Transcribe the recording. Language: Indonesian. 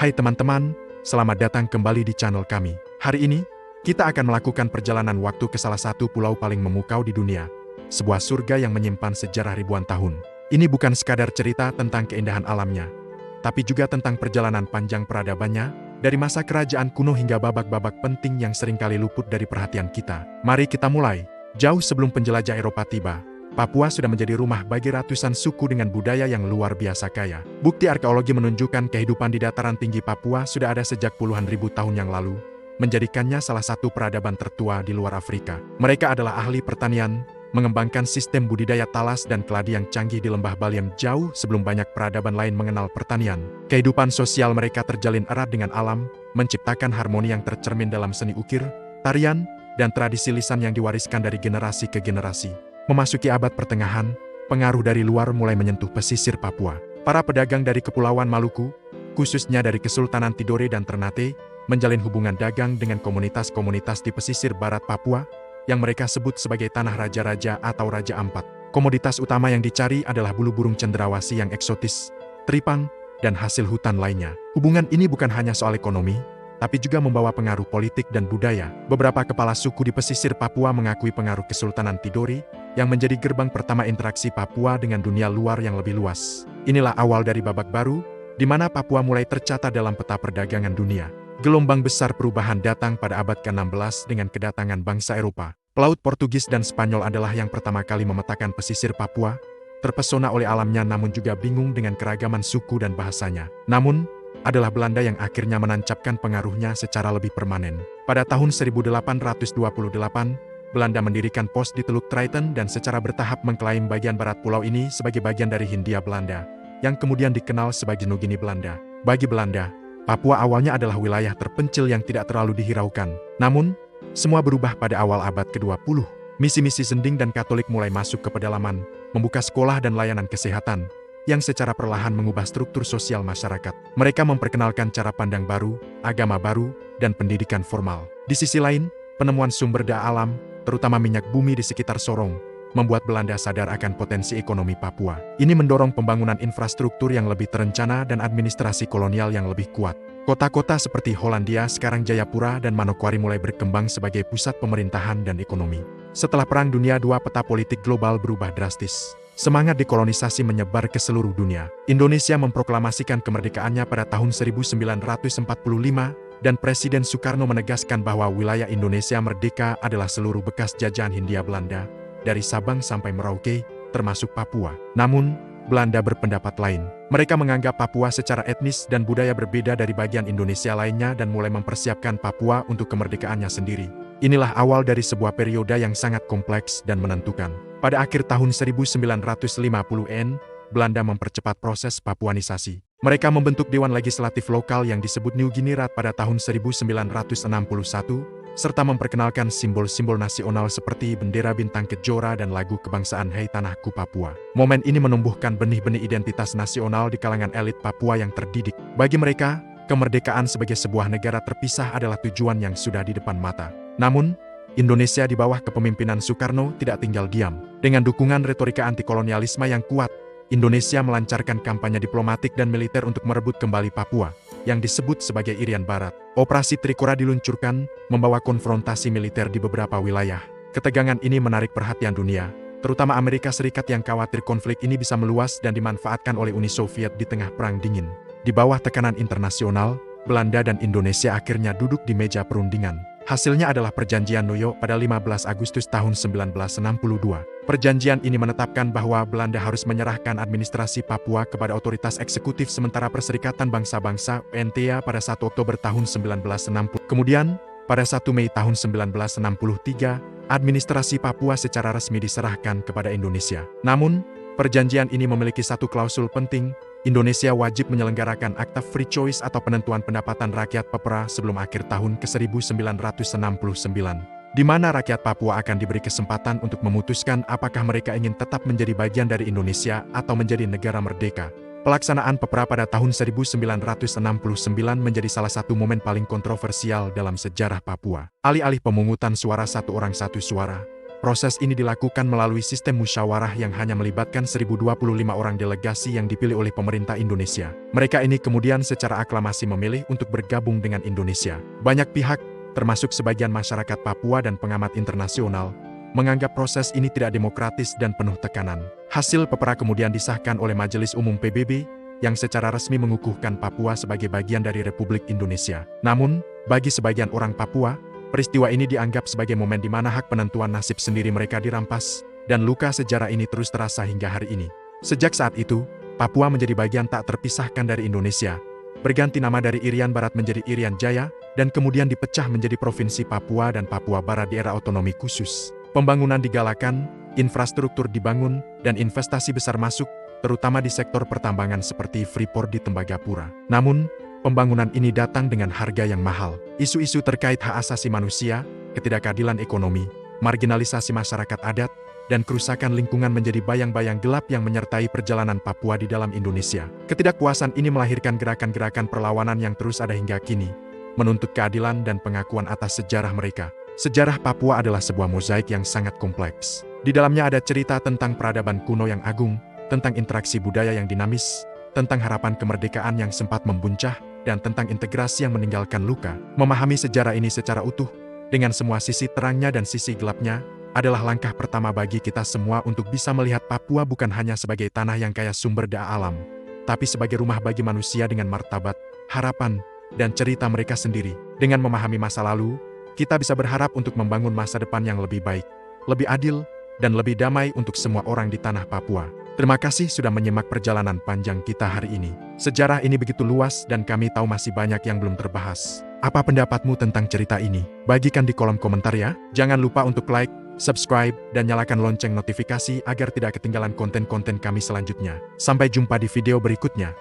Hai teman-teman, selamat datang kembali di channel kami. Hari ini, kita akan melakukan perjalanan waktu ke salah satu pulau paling memukau di dunia. Sebuah surga yang menyimpan sejarah ribuan tahun. Ini bukan sekadar cerita tentang keindahan alamnya, tapi juga tentang perjalanan panjang peradabannya, dari masa kerajaan kuno hingga babak-babak penting yang seringkali luput dari perhatian kita. Mari kita mulai. Jauh sebelum penjelajah Eropa tiba, Papua sudah menjadi rumah bagi ratusan suku dengan budaya yang luar biasa kaya. Bukti arkeologi menunjukkan kehidupan di dataran tinggi Papua sudah ada sejak puluhan ribu tahun yang lalu, menjadikannya salah satu peradaban tertua di luar Afrika. Mereka adalah ahli pertanian, mengembangkan sistem budidaya talas dan keladi yang canggih di lembah Baliem jauh sebelum banyak peradaban lain mengenal pertanian. Kehidupan sosial mereka terjalin erat dengan alam, menciptakan harmoni yang tercermin dalam seni ukir, tarian, dan tradisi lisan yang diwariskan dari generasi ke generasi. Memasuki abad pertengahan, pengaruh dari luar mulai menyentuh pesisir Papua. Para pedagang dari Kepulauan Maluku, khususnya dari Kesultanan Tidore dan Ternate, menjalin hubungan dagang dengan komunitas-komunitas di pesisir barat Papua, yang mereka sebut sebagai tanah raja-raja atau Raja Ampat. Komoditas utama yang dicari adalah bulu burung cendrawasih yang eksotis, teripang, dan hasil hutan lainnya. Hubungan ini bukan hanya soal ekonomi, tapi juga membawa pengaruh politik dan budaya. Beberapa kepala suku di pesisir Papua mengakui pengaruh Kesultanan Tidore, yang menjadi gerbang pertama interaksi Papua dengan dunia luar yang lebih luas. Inilah awal dari babak baru, di mana Papua mulai tercatat dalam peta perdagangan dunia. Gelombang besar perubahan datang pada abad ke-16 dengan kedatangan bangsa Eropa. Pelaut Portugis dan Spanyol adalah yang pertama kali memetakan pesisir Papua, terpesona oleh alamnya namun juga bingung dengan keragaman suku dan bahasanya. Namun, adalah Belanda yang akhirnya menancapkan pengaruhnya secara lebih permanen. Pada tahun 1828, Belanda mendirikan pos di Teluk Triton dan secara bertahap mengklaim bagian barat pulau ini sebagai bagian dari Hindia Belanda, yang kemudian dikenal sebagai New Guinea Belanda. Bagi Belanda, Papua awalnya adalah wilayah terpencil yang tidak terlalu dihiraukan. Namun, semua berubah pada awal abad ke-20. Misi-misi Sending dan Katolik mulai masuk ke pedalaman, membuka sekolah dan layanan kesehatan, yang secara perlahan mengubah struktur sosial masyarakat. Mereka memperkenalkan cara pandang baru, agama baru, dan pendidikan formal. Di sisi lain, penemuan sumber daya alam, terutama minyak bumi di sekitar Sorong, membuat Belanda sadar akan potensi ekonomi Papua. Ini mendorong pembangunan infrastruktur yang lebih terencana dan administrasi kolonial yang lebih kuat. Kota-kota seperti Hollandia, sekarang Jayapura, dan Manokwari mulai berkembang sebagai pusat pemerintahan dan ekonomi. Setelah Perang Dunia II, peta politik global berubah drastis. Semangat dekolonisasi menyebar ke seluruh dunia. Indonesia memproklamasikan kemerdekaannya pada tahun 1945, dan Presiden Soekarno menegaskan bahwa wilayah Indonesia merdeka adalah seluruh bekas jajahan Hindia Belanda, dari Sabang sampai Merauke, termasuk Papua. Namun, Belanda berpendapat lain. Mereka menganggap Papua secara etnis dan budaya berbeda dari bagian Indonesia lainnya dan mulai mempersiapkan Papua untuk kemerdekaannya sendiri. Inilah awal dari sebuah periode yang sangat kompleks dan menentukan. Pada akhir tahun 1950-an, Belanda mempercepat proses Papuanisasi. Mereka membentuk Dewan Legislatif Lokal yang disebut New Guinea Rat pada tahun 1961, serta memperkenalkan simbol-simbol nasional seperti bendera bintang kejora dan lagu kebangsaan Hei Tanahku Papua. Momen ini menumbuhkan benih-benih identitas nasional di kalangan elit Papua yang terdidik. Bagi mereka, kemerdekaan sebagai sebuah negara terpisah adalah tujuan yang sudah di depan mata. Namun, Indonesia di bawah kepemimpinan Soekarno tidak tinggal diam. Dengan dukungan retorika antikolonialisme yang kuat, Indonesia melancarkan kampanye diplomatik dan militer untuk merebut kembali Papua, yang disebut sebagai Irian Barat. Operasi Trikora diluncurkan, membawa konfrontasi militer di beberapa wilayah. Ketegangan ini menarik perhatian dunia, terutama Amerika Serikat yang khawatir konflik ini bisa meluas dan dimanfaatkan oleh Uni Soviet di tengah Perang Dingin. Di bawah tekanan internasional, Belanda dan Indonesia akhirnya duduk di meja perundingan. Hasilnya adalah Perjanjian New York pada 15 Agustus tahun 1962. Perjanjian ini menetapkan bahwa Belanda harus menyerahkan administrasi Papua kepada otoritas eksekutif sementara Perserikatan Bangsa-Bangsa (UNTA) pada 1 Oktober tahun 1960. Kemudian, pada 1 Mei tahun 1963, administrasi Papua secara resmi diserahkan kepada Indonesia. Namun, perjanjian ini memiliki satu klausul penting. Indonesia wajib menyelenggarakan akta free choice atau penentuan pendapatan rakyat Papua sebelum akhir tahun ke-1969, di mana rakyat Papua akan diberi kesempatan untuk memutuskan apakah mereka ingin tetap menjadi bagian dari Indonesia atau menjadi negara merdeka. Pelaksanaan Papua pada tahun 1969 menjadi salah satu momen paling kontroversial dalam sejarah Papua. Alih-alih pemungutan suara satu orang satu suara, Proses ini dilakukan melalui sistem musyawarah yang hanya melibatkan 1025 orang delegasi yang dipilih oleh pemerintah Indonesia. Mereka ini kemudian secara aklamasi memilih untuk bergabung dengan Indonesia. Banyak pihak, termasuk sebagian masyarakat Papua dan pengamat internasional, menganggap proses ini tidak demokratis dan penuh tekanan. Hasil pepera kemudian disahkan oleh Majelis Umum PBB, yang secara resmi mengukuhkan Papua sebagai bagian dari Republik Indonesia. Namun, bagi sebagian orang Papua, peristiwa ini dianggap sebagai momen di mana hak penentuan nasib sendiri mereka dirampas, dan luka sejarah ini terus terasa hingga hari ini. Sejak saat itu, Papua menjadi bagian tak terpisahkan dari Indonesia, berganti nama dari Irian Barat menjadi Irian Jaya, dan kemudian dipecah menjadi Provinsi Papua dan Papua Barat di era otonomi khusus. Pembangunan digalakan, infrastruktur dibangun, dan investasi besar masuk, terutama di sektor pertambangan seperti Freeport di Tembagapura. Namun, pembangunan ini datang dengan harga yang mahal. Isu-isu terkait hak asasi manusia, ketidakadilan ekonomi, marginalisasi masyarakat adat, dan kerusakan lingkungan menjadi bayang-bayang gelap yang menyertai perjalanan Papua di dalam Indonesia. Ketidakpuasan ini melahirkan gerakan-gerakan perlawanan yang terus ada hingga kini, menuntut keadilan dan pengakuan atas sejarah mereka. Sejarah Papua adalah sebuah mozaik yang sangat kompleks. Di dalamnya ada cerita tentang peradaban kuno yang agung, tentang interaksi budaya yang dinamis, tentang harapan kemerdekaan yang sempat membuncah, dan tentang integrasi yang meninggalkan luka. Memahami sejarah ini secara utuh, dengan semua sisi terangnya dan sisi gelapnya, adalah langkah pertama bagi kita semua untuk bisa melihat Papua bukan hanya sebagai tanah yang kaya sumber daya alam, tapi sebagai rumah bagi manusia dengan martabat, harapan, dan cerita mereka sendiri. Dengan memahami masa lalu, kita bisa berharap untuk membangun masa depan yang lebih baik, lebih adil, dan lebih damai untuk semua orang di tanah Papua. Terima kasih sudah menyimak perjalanan panjang kita hari ini. Sejarah ini begitu luas dan kami tahu masih banyak yang belum terbahas. Apa pendapatmu tentang cerita ini? Bagikan di kolom komentar ya. Jangan lupa untuk like, subscribe, dan nyalakan lonceng notifikasi agar tidak ketinggalan konten-konten kami selanjutnya. Sampai jumpa di video berikutnya.